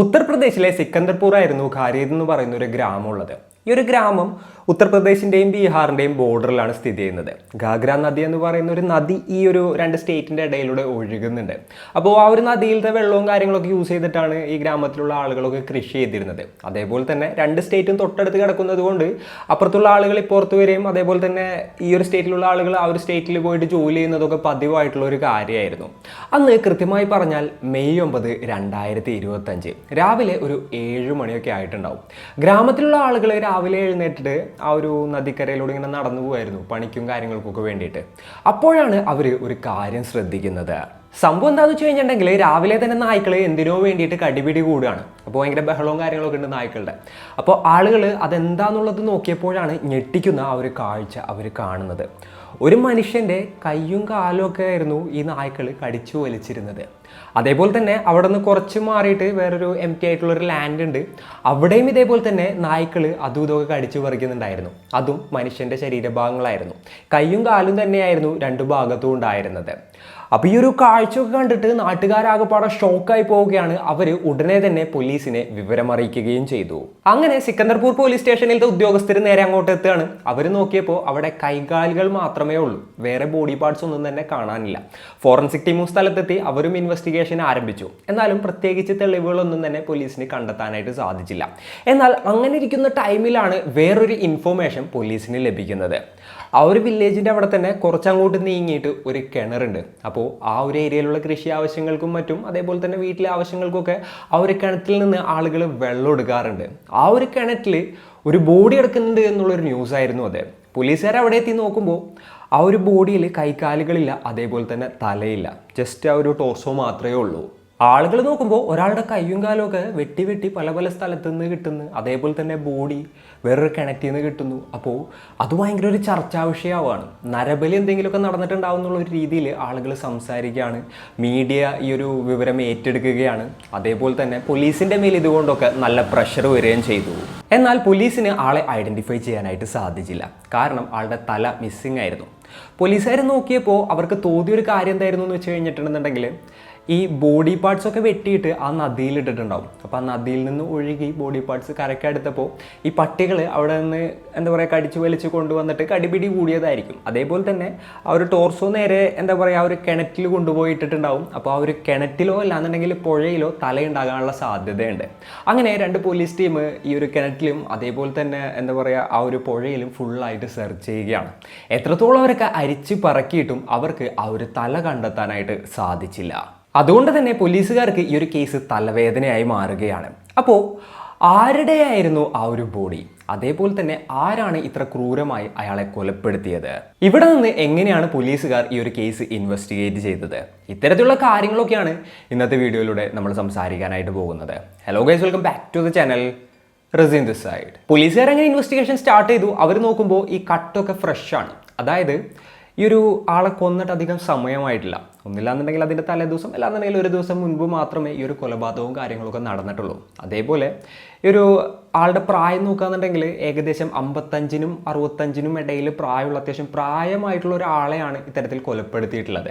ഉത്തർപ്രദേശിലെ സിക്കന്ദർപൂർ ആയിരുന്നു ഖാരീദ് എന്ന് പറയുന്ന ഒരു ഗ്രാമമുള്ളത്. ഈ ഒരു ഗ്രാമം ഉത്തർപ്രദേശിൻ്റെയും ബീഹാറിൻ്റെയും ബോർഡറിലാണ് സ്ഥിതി ചെയ്യുന്നത്. ഗാഗ്ര നദി എന്ന് പറയുന്ന ഒരു നദി ഈ ഒരു രണ്ട് സ്റ്റേറ്റിൻ്റെ ഇടയിലൂടെ ഒഴുകുന്നുണ്ട്. അപ്പോൾ ആ ഒരു നദിയിലത്തെ വെള്ളവും കാര്യങ്ങളൊക്കെ യൂസ് ചെയ്തിട്ടാണ് ഈ ഗ്രാമത്തിലുള്ള ആളുകളൊക്കെ കൃഷി ചെയ്തിരുന്നത്. അതേപോലെ തന്നെ രണ്ട് സ്റ്റേറ്റും തൊട്ടടുത്ത് കിടക്കുന്നത് കൊണ്ട് അപ്പുറത്തുള്ള ആളുകൾ ഇപ്പുറത്ത് വരെയും അതേപോലെ തന്നെ ഈ ഒരു സ്റ്റേറ്റിലുള്ള ആളുകൾ ആ ഒരു സ്റ്റേറ്റിൽ പോയിട്ട് ജോലി ചെയ്യുന്നതൊക്കെ പതിവായിട്ടുള്ള ഒരു കാര്യമായിരുന്നു. അന്ന് കൃത്യമായി പറഞ്ഞാൽ മെയ് 9, 2025 രാവിലെ ഒരു 7 മണിയൊക്കെ ആയിട്ടുണ്ടാവും. ഗ്രാമത്തിലുള്ള ആളുകൾ രാവിലെ എഴുന്നേറ്റിട്ട് ആ ഒരു നദിക്കരയിലൂടെ ഇങ്ങനെ നടന്നു പോകായിരുന്നു പണിക്കും കാര്യങ്ങൾക്കൊക്കെ വേണ്ടിയിട്ട്. അപ്പോഴാണ് അവർ ഒരു കാര്യം ശ്രദ്ധിക്കുന്നത്. സംഭവം എന്താണെന്ന് വെച്ച് കഴിഞ്ഞിട്ടുണ്ടെങ്കിൽ രാവിലെ തന്നെ നായ്ക്കൾ എന്തിനോ വേണ്ടിയിട്ട് കടിപിടി കൂടുകയാണ്. അപ്പോൾ ഭയങ്കര ബഹളവും കാര്യങ്ങളൊക്കെ ഉണ്ട് നായ്ക്കളുടെ. അപ്പോൾ ആളുകൾ അതെന്താന്നുള്ളത് നോക്കിയപ്പോഴാണ് ഞെട്ടിക്കുന്ന ആ ഒരു കാഴ്ച അവർ കാണുന്നത്. ഒരു മനുഷ്യൻ്റെ കയ്യും കാലും ഒക്കെ ആയിരുന്നു ഈ നായ്ക്കൾ കടിച്ചു വലിച്ചിരുന്നത്. അതേപോലെ തന്നെ അവിടെ നിന്ന് കുറച്ച് മാറിയിട്ട് വേറൊരു എംപ്റ്റി ആയിട്ടുള്ളൊരു ലാൻഡ് ഉണ്ട്. അവിടെയും ഇതേപോലെ തന്നെ നായ്ക്കൾ അതും ഇതൊക്കെ കടിച്ചു പറിക്കുന്നുണ്ടായിരുന്നു. അതും മനുഷ്യൻ്റെ ശരീരഭാഗങ്ങളായിരുന്നു. കയ്യും കാലും തന്നെയായിരുന്നു രണ്ടു ഭാഗത്തും ഉണ്ടായിരുന്നത്. അപ്പോൾ ഈ ഒരു കാഴ്ചയൊക്കെ കണ്ടിട്ട് നാട്ടുകാരാകെപ്പാടെ ഷോക്കായി പോവുകയാണ്. അവർ ഉടനെ തന്നെ പോലീസിനെ വിവരമറിയിക്കുകയും ചെയ്തു. അങ്ങനെ സിക്കന്ദർപൂർ പോലീസ് സ്റ്റേഷനിലത്തെ ഉദ്യോഗസ്ഥർ നേരെ അങ്ങോട്ട് എത്തുകയാണ്. അവർ നോക്കിയപ്പോൾ അവിടെ കൈകാലുകൾ മാത്രമേ ഉള്ളൂ, വേറെ ബോഡി പാർട്സ് ഒന്നും തന്നെ കാണാനില്ല. ഫോറൻസിക് ടീമും സ്ഥലത്തെത്തി അവരും ഇൻവെസ്റ്റിഗേഷൻ ആരംഭിച്ചു. എന്നാലും പ്രത്യേകിച്ച് തെളിവുകളൊന്നും തന്നെ പോലീസിന് കണ്ടെത്താനായിട്ട് സാധിച്ചില്ല. എന്നാൽ അങ്ങനെ ഇരിക്കുന്ന ടൈമിലാണ് വേറൊരു ഇൻഫോർമേഷൻ പോലീസിന് ലഭിക്കുന്നത്. ആ ഒരു വില്ലേജിൻ്റെ അവിടെ തന്നെ കുറച്ചങ്ങോട്ട് നീങ്ങിയിട്ട് ഒരു കിണറുണ്ട്. അപ്പോൾ ആ ഒരു ഏരിയയിലുള്ള കൃഷി ആവശ്യങ്ങൾക്കും മറ്റും അതേപോലെ തന്നെ വീട്ടിലെ ആവശ്യങ്ങൾക്കൊക്കെ ആ ഒരു കിണറ്റിൽ നിന്ന് ആളുകൾ വെള്ളം എടുക്കാറുണ്ട്. ആ ഒരു കിണറ്റിൽ ഒരു ബോഡി എടുക്കുന്നുണ്ട് എന്നുള്ളൊരു ന്യൂസായിരുന്നു അത്. പോലീസുകാർ അവിടെ എത്തി നോക്കുമ്പോൾ ആ ഒരു ബോഡിയിൽ കൈകാലുകളില്ല, അതേപോലെ തന്നെ തലയില്ല, ജസ്റ്റ് ആ ഒരു ടോർസോ മാത്രമേ ഉള്ളൂ. ആളുകൾ നോക്കുമ്പോൾ ഒരാളുടെ കയ്യും കാലും ഒക്കെ വെട്ടി വെട്ടി പല പല സ്ഥലത്തു നിന്ന് കിട്ടുന്നു. അതേപോലെ തന്നെ ബോഡി വേറൊരു കിണറ്റിൽ നിന്ന് കിട്ടുന്നു. അപ്പോൾ അത് ഭയങ്കര ഒരു ചർച്ചാ വിഷയമാവാണ്. നരബലി എന്തെങ്കിലുമൊക്കെ നടന്നിട്ടുണ്ടാവും എന്നുള്ള ഒരു രീതിയിൽ ആളുകൾ സംസാരിക്കുകയാണ്. മീഡിയ ഈ ഒരു വിവരം ഏറ്റെടുക്കുകയാണ്. അതേപോലെ തന്നെ പോലീസിൻ്റെ മേൽ ഇതുകൊണ്ടൊക്കെ നല്ല പ്രഷർ വരികയും ചെയ്തു. എന്നാൽ പോലീസിന് ആളെ ഐഡൻറ്റിഫൈ ചെയ്യാനായിട്ട് സാധിച്ചില്ല. കാരണം ആളുടെ തല മിസ്സിംഗ് ആയിരുന്നു. പോലീസുകാർ നോക്കിയപ്പോൾ അവർക്ക് തോന്നിയൊരു കാര്യം എന്തായിരുന്നു എന്ന് വെച്ച് കഴിഞ്ഞിട്ടുണ്ടെന്നുണ്ടെങ്കിൽ ഈ ബോഡി പാർട്സ് ഒക്കെ വെട്ടിയിട്ട് ആ നദിയിൽ ഇട്ടിട്ടുണ്ടാവും. അപ്പോൾ ആ നദിയിൽ നിന്ന് ഒഴുകി ബോഡി പാർട്സ് കരക്കടുത്തപ്പോൾ ഈ പട്ടികൾ അവിടെ നിന്ന് എന്താ പറയുക കടിച്ചു വലിച്ച് കൊണ്ടുവന്നിട്ട് കടിപിടി കൂടിയതായിരിക്കും. അതേപോലെ തന്നെ ആ ഒരു ടോർസോ നേരെ എന്താ പറയുക ആ ഒരു കിണറ്റിൽ കൊണ്ടുപോയി ഇട്ടിട്ടുണ്ടാവും. അപ്പോൾ ആ ഒരു കിണറ്റിലോ അല്ലാന്നുണ്ടെങ്കിൽ പുഴയിലോ തലയുണ്ടാകാനുള്ള സാധ്യതയുണ്ട്. അങ്ങനെ രണ്ട് പോലീസ് ടീം ഈ ഒരു കിണറ്റിലും അതേപോലെ തന്നെ എന്താ പറയുക ആ ഒരു പുഴയിലും ഫുള്ളായിട്ട് സെർച്ച് ചെയ്യുകയാണ്. എത്രത്തോളം അവരൊക്കെ അരിച്ച് പറക്കിയിട്ടും അവർക്ക് ആ ഒരു തല കണ്ടെത്താനായിട്ട് സാധിച്ചില്ല. അതുകൊണ്ട് തന്നെ പോലീസുകാർക്ക് ഈ ഒരു കേസ് തലവേദനയായി മാറുകയാണ്. അപ്പോൾ ആരുടെയായിരുന്നു ആ ഒരു ബോഡി? അതേപോലെ തന്നെ ആരാണ് ഇത്ര ക്രൂരമായി അയാളെ കൊലപ്പെടുത്തിയത്? ഇവിടെ നിന്ന് എങ്ങനെയാണ് പോലീസുകാർ ഈ ഒരു കേസ് ഇൻവെസ്റ്റിഗേറ്റ് ചെയ്തത്? ഇത്തരത്തിലുള്ള കാര്യങ്ങളൊക്കെയാണ് ഇന്നത്തെ വീഡിയോയിലൂടെ നമ്മൾ സംസാരിക്കാനായിട്ട് പോകുന്നത്. Hello guys, welcome back to the channel. Razeen this side. പോലീസുകാർ അങ്ങനെ ഇൻവെസ്റ്റിഗേഷൻ സ്റ്റാർട്ട് ചെയ്തു. അവർ നോക്കുമ്പോൾ ഈ കട്ടൊക്കെ ഫ്രഷ് ആണ്. അതായത് ഈ ഒരു ആളെ കൊന്നിട്ട് അധികം സമയമായിട്ടില്ല. ഒന്നില്ലാന്നുണ്ടെങ്കിൽ അതിൻ്റെ തലേ ദിവസം അല്ലാന്നുണ്ടെങ്കിൽ ഒരു ദിവസം മുൻപ് മാത്രമേ ഈ ഒരു കൊലപാതകവും കാര്യങ്ങളൊക്കെ നടന്നിട്ടുള്ളൂ. അതേപോലെ ഈ ഒരു ആളുടെ പ്രായം നോക്കുകയാണെന്നുണ്ടെങ്കിൽ ഏകദേശം 55-നും 65-നും ഇടയിൽ പ്രായമുള്ള അത്യാവശ്യം പ്രായമായിട്ടുള്ള ഒരാളെയാണ് ഇത്തരത്തിൽ കൊലപ്പെടുത്തിയിട്ടുള്ളത്.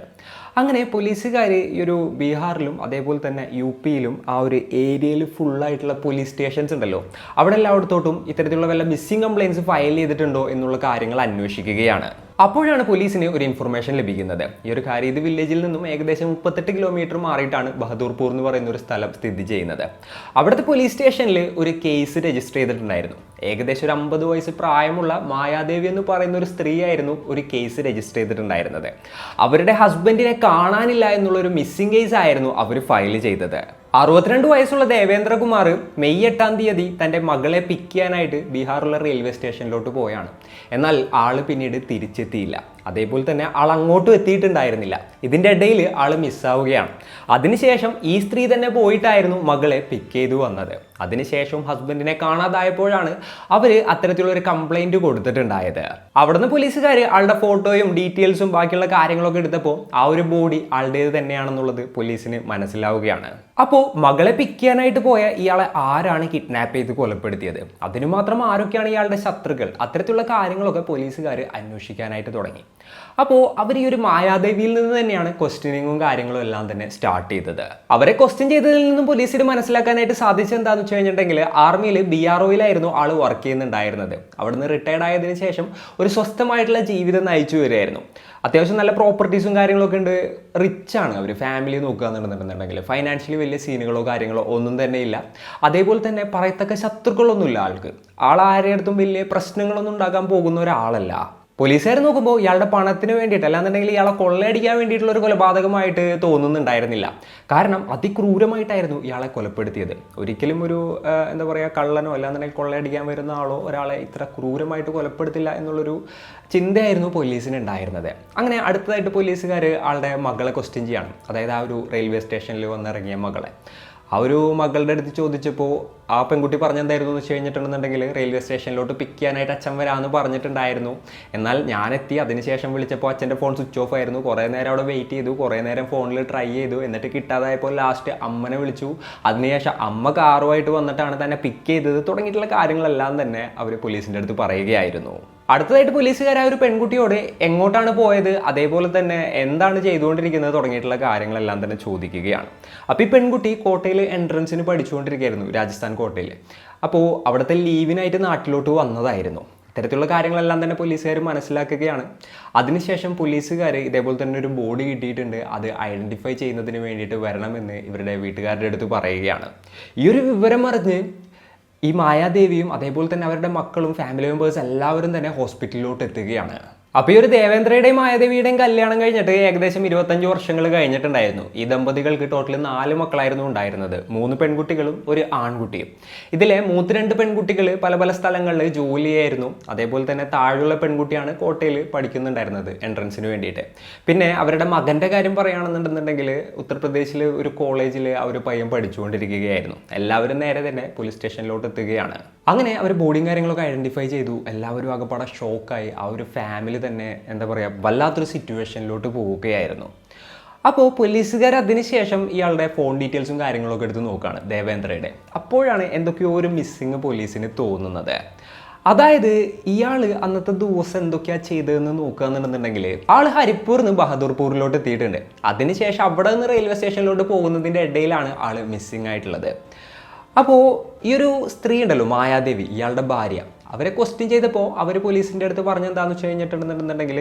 അങ്ങനെ പോലീസുകാർ ഈ ഒരു ബീഹാറിലും അതേപോലെ തന്നെ UP-യിലും ആ ഒരു ഏരിയയിൽ ഫുള്ളായിട്ടുള്ള പോലീസ് സ്റ്റേഷൻസ് ഉണ്ടല്ലോ, അവിടെ എല്ലായിടത്തോട്ടും ഇത്തരത്തിലുള്ള വല്ല മിസ്സിംഗ് കംപ്ലയിൻറ്റ്സ് ഫയൽ ചെയ്തിട്ടുണ്ടോ എന്നുള്ള കാര്യങ്ങൾ അന്വേഷിക്കുകയാണ്. അപ്പോഴാണ് പോലീസിന് ഒരു ഇൻഫർമേഷൻ ലഭിക്കുന്നത്. ഈ ഒരു ഖാരീദ് വില്ലേജിൽ നിന്നും ഏകദേശം 38 കിലോമീറ്റർ മാറിയിട്ടാണ് ബഹദൂർപൂർ എന്ന് പറയുന്ന ഒരു സ്ഥലം സ്ഥിതി ചെയ്യുന്നത്. അവിടുത്തെ പോലീസ് സ്റ്റേഷനിൽ ഒരു കേസ് രജിസ്റ്റർ ചെയ്തിട്ടുണ്ടായിരുന്നു. ഏകദേശം ഒരു 50 വയസ്സ് പ്രായമുള്ള മായാദേവി എന്ന് പറയുന്ന ഒരു സ്ത്രീ ആയിരുന്നു ഒരു കേസ് രജിസ്റ്റർ ചെയ്തിട്ടുണ്ടായിരുന്നത്. അവരുടെ ഹസ്ബൻഡിനെ കാണാനില്ല എന്നുള്ളൊരു മിസ്സിംഗ് കേസ് ആയിരുന്നു അവർ ഫയൽ ചെയ്തത്. 62 വയസ്സുള്ള ദേവേന്ദ്രകുമാർ മെയ് 8 തൻ്റെ മകളെ പിക്ക് ചെയ്യാനായിട്ട് ബീഹാറിലുള്ള റെയിൽവേ സ്റ്റേഷനിലോട്ട് പോയാണ്. എന്നാൽ ആള് പിന്നീട് തിരിച്ചെത്തിയില്ല. അതേപോലെ തന്നെ ആൾ അങ്ങോട്ടും എത്തിയിട്ടുണ്ടായിരുന്നില്ല. ഇതിൻ്റെ ഇടയിൽ ആൾ മിസ്സാവുകയാണ്. അതിനുശേഷം ഈ സ്ത്രീ തന്നെ പോയിട്ടായിരുന്നു മകളെ പിക്ക് ചെയ്തു വന്നത്. അതിനുശേഷം ഹസ്ബൻഡിനെ കാണാതായപ്പോഴാണ് അവർ അത്തരത്തിലുള്ളൊരു കംപ്ലൈൻറ്റ് കൊടുത്തിട്ടുണ്ടായത്. അവിടുന്ന് പോലീസുകാർ ആളുടെ ഫോട്ടോയും ഡീറ്റെയിൽസും ബാക്കിയുള്ള കാര്യങ്ങളൊക്കെ എടുത്തപ്പോൾ ആ ഒരു ബോഡി ആളുടേത് തന്നെയാണെന്നുള്ളത് പോലീസിന് മനസ്സിലാവുകയാണ്. അപ്പോൾ മകളെ പിക്ക് ചെയ്യാനായിട്ട് പോയ ഇയാളെ ആരാണ് കിഡ്നാപ്പ് ചെയ്ത് കൊലപ്പെടുത്തിയത്? അതിനു മാത്രം ആരൊക്കെയാണ് ഇയാളുടെ ശത്രുക്കൾ? അത്തരത്തിലുള്ള കാര്യങ്ങളൊക്കെ പോലീസുകാർ അന്വേഷിക്കാനായിട്ട് തുടങ്ങി. അപ്പോൾ അവർ ഈ ഒരു മായാദേവിയിൽ നിന്ന് തന്നെയാണ് ക്വസ്റ്റ്യനിങ്ങും കാര്യങ്ങളും എല്ലാം തന്നെ സ്റ്റാർട്ട് ചെയ്തത്. അവരെ ക്വസ്റ്റ്യൻ ചെയ്തതിൽ നിന്നും പോലീസിന് മനസ്സിലാക്കാനായിട്ട് സാധിച്ചത് എന്താണെന്ന് വെച്ച് കഴിഞ്ഞിട്ടുണ്ടെങ്കിൽ ആർമിയിൽ BROയിലായിരുന്നു ആൾ വർക്ക് ചെയ്യുന്നുണ്ടായിരുന്നത്. അവിടുന്ന് റിട്ടയർഡ് ആയതിനു ശേഷം ഒരു സ്വസ്ഥമായിട്ടുള്ള ജീവിതം നയിച്ചു വരികയായിരുന്നു. അത്യാവശ്യം നല്ല പ്രോപ്പർട്ടീസും കാര്യങ്ങളൊക്കെ ഉണ്ട്, റിച്ചാണ് അവർ. ഫാമിലി നോക്കുകയെന്നുണ്ടെന്നുണ്ടെങ്കിൽ ഫൈനാൻഷ്യലി വലിയ സീനുകളോ കാര്യങ്ങളോ ഒന്നും തന്നെ ഇല്ല. അതേപോലെ തന്നെ പറയത്തക്ക ശത്രുക്കളൊന്നുമില്ല ആൾക്ക്. ആരുടെ അടുത്തും വലിയ പ്രശ്നങ്ങളൊന്നും ഉണ്ടാക്കാൻ പോകുന്ന ഒരാളല്ല. പോലീസുകാർ നോക്കുമ്പോൾ ഇയാളുടെ പണത്തിന് വേണ്ടിയിട്ട്, അല്ലാന്നുണ്ടെങ്കിൽ ഇയാളെ കൊള്ളയടിക്കാൻ വേണ്ടിയിട്ടുള്ള ഒരു കൊലപാതകമായിട്ട് തോന്നുന്നുണ്ടായിരുന്നില്ല. കാരണം അതിക്രൂരമായിട്ടായിരുന്നു ഇയാളെ കൊലപ്പെടുത്തിയത്. ഒരിക്കലും ഒരു എന്താ പറയുക, കള്ളനോ അല്ലാന്നുണ്ടെങ്കിൽ കൊള്ളയടിക്കാൻ വരുന്ന ആളോ ഒരാളെ ഇത്ര ക്രൂരമായിട്ട് കൊലപ്പെടുത്തില്ല എന്നുള്ളൊരു ചിന്തയായിരുന്നു പോലീസിന് ഉണ്ടായിരുന്നത്. അങ്ങനെ അടുത്തതായിട്ട് പോലീസുകാർ ആളുടെ മകളെ ക്വസ്റ്റ്യൻ ചെയ്യാണ്. അതായത് ആ ഒരു റെയിൽവേ സ്റ്റേഷനിൽ വന്നിറങ്ങിയ മകളെ. ആ ഒരു മകളുടെ അടുത്ത് ചോദിച്ചപ്പോൾ ആ പെൺകുട്ടി പറഞ്ഞെന്തായിരുന്നു എന്ന് വെച്ച് കഴിഞ്ഞിട്ടുണ്ടെന്നുണ്ടെങ്കിൽ റെയിൽവേ സ്റ്റേഷനിലോട്ട് പിക്ക് ചെയ്യാനായിട്ട് അച്ഛൻ വരാമെന്ന് പറഞ്ഞിട്ടുണ്ടായിരുന്നു. എന്നാൽ ഞാനെത്തി, അതിനുശേഷം വിളിച്ചപ്പോൾ അച്ഛൻ്റെ ഫോൺ സ്വിച്ച് ഓഫ് ആയിരുന്നു. കുറേ നേരം അവിടെ വെയിറ്റ് ചെയ്തു, കുറേ നേരം ഫോണിൽ ട്രൈ ചെയ്തു, എന്നിട്ട് കിട്ടാതായപ്പോൾ ലാസ്റ്റ് അമ്മനെ വിളിച്ചു. അതിനുശേഷം അമ്മ കാറുമായിട്ട് വന്നിട്ടാണ് തന്നെ പിക്ക് ചെയ്തത്. തുടങ്ങിയിട്ടുള്ള കാര്യങ്ങളെല്ലാം തന്നെ അവർ പോലീസിൻ്റെ അടുത്ത് പറയുകയായിരുന്നു. അടുത്തതായിട്ട് പോലീസുകാർ ആ ഒരു പെൺകുട്ടിയോട് എങ്ങോട്ടാണ് പോയത്, അതേപോലെ തന്നെ എന്താണ് ചെയ്തുകൊണ്ടിരിക്കുന്നത് തുടങ്ങിയിട്ടുള്ള കാര്യങ്ങളെല്ലാം തന്നെ ചോദിക്കുകയാണ്. അപ്പോൾ ഈ പെൺകുട്ടി കോട്ടയിൽ എൻട്രൻസിന് പഠിച്ചുകൊണ്ടിരിക്കുകയായിരുന്നു, രാജസ്ഥാൻ കോട്ടയിൽ. അപ്പോൾ അവിടുത്തെ ലീവിനായിട്ട് നാട്ടിലോട്ട് വന്നതായിരുന്നു. ഇത്തരത്തിലുള്ള കാര്യങ്ങളെല്ലാം തന്നെ പോലീസുകാർ മനസ്സിലാക്കുകയാണ്. അതിനുശേഷം പോലീസുകാർ ഇതേപോലെ തന്നെ ഒരു ബോഡി കിട്ടിയിട്ടുണ്ട്, അത് ഐഡൻറ്റിഫൈ ചെയ്യുന്നതിന് വേണ്ടിയിട്ട് വരണമെന്ന് ഇവരുടെ വീട്ടുകാരുടെ അടുത്ത് പറയുകയാണ്. ഈ ഒരു വിവരം അറിഞ്ഞ് ഈ മായാദേവിയും അതേപോലെ തന്നെ അവരുടെ മക്കളും ഫാമിലി മെമ്പേഴ്സ് എല്ലാവരും തന്നെ ഹോസ്പിറ്റലിലോട്ട് എത്തുകയാണ്. അപ്പോൾ ഈ ഒരു ദേവേന്ദ്രയുടെയും മായാദേവിയുടെയും കല്യാണം കഴിഞ്ഞിട്ട് ഏകദേശം 25 വർഷങ്ങൾ കഴിഞ്ഞിട്ടുണ്ടായിരുന്നു. ഈ ദമ്പതികൾക്ക് ടോട്ടൽ 4 മക്കളായിരുന്നു ഉണ്ടായിരുന്നത്, 3 പെൺകുട്ടികളും ഒരു ആൺകുട്ടിയും. ഇതിലെ മൂത്ത 2 പെൺകുട്ടികൾ പല പല സ്ഥലങ്ങളിൽ ജോലിയായിരുന്നു. അതേപോലെ തന്നെ താഴെയുള്ള പെൺകുട്ടിയാണ് കോട്ടയിൽ പഠിക്കുന്നുണ്ടായിരുന്നത് എൻട്രൻസിന് വേണ്ടിയിട്ട്. പിന്നെ അവരുടെ മകൻ്റെ കാര്യം പറയുകയാണെന്നുണ്ടെന്നുണ്ടെങ്കിൽ ഉത്തർപ്രദേശിൽ ഒരു കോളേജിൽ ആ ഒരു പയ്യൻ പഠിച്ചുകൊണ്ടിരിക്കുകയായിരുന്നു. എല്ലാവരും നേരെ തന്നെ പോലീസ് സ്റ്റേഷനിലോട്ട് എത്തുകയാണ്. അങ്ങനെ അവർ ബോഡിയും കാര്യങ്ങളൊക്കെ ഐഡൻറ്റിഫൈ ചെയ്തു. എല്ലാവരും ആകെപ്പാടെ ഷോക്കായി. ആ ഒരു ഫാമിലി തന്നെ എന്താ പറയുക, വല്ലാത്തൊരു സിറ്റുവേഷനിലോട്ട് പോവുകയായിരുന്നു. അപ്പോൾ പോലീസുകാർ അതിനുശേഷം ഇയാളുടെ ഫോൺ ഡീറ്റെയിൽസും കാര്യങ്ങളൊക്കെ എടുത്ത് നോക്കുകയാണ് ദേവേന്ദ്രയുടെ. അപ്പോഴാണ് എന്തൊക്കെയോ ഒരു മിസ്സിങ് പോലീസിന് തോന്നുന്നത്. അതായത് ഇയാൾ അന്നത്തെ ദിവസം എന്തൊക്കെയാണ് ചെയ്തതെന്ന് നോക്കുകയെന്നുണ്ടെന്നുണ്ടെങ്കിൽ ആൾ ഹരിപ്പൂർന്ന് ബഹദൂർപൂരിലോട്ട് എത്തിയിട്ടുണ്ട്. അതിനുശേഷം അവിടെ നിന്ന് റെയിൽവേ സ്റ്റേഷനിലോട്ട് പോകുന്നതിൻ്റെ ഇടയിലാണ് ആൾ മിസ്സിങ് ആയിട്ടുള്ളത്. അപ്പോൾ ഈ ഒരു സ്ത്രീ ഉണ്ടല്ലോ, മായാദേവി, ഇയാളുടെ ഭാര്യ, അവരെ ക്വസ്റ്റ്യൻ ചെയ്തപ്പോൾ അവർ പോലീസിൻ്റെ അടുത്ത് പറഞ്ഞെന്താണെന്ന് വെച്ച് കഴിഞ്ഞിട്ടുണ്ടെന്നുണ്ടെങ്കിൽ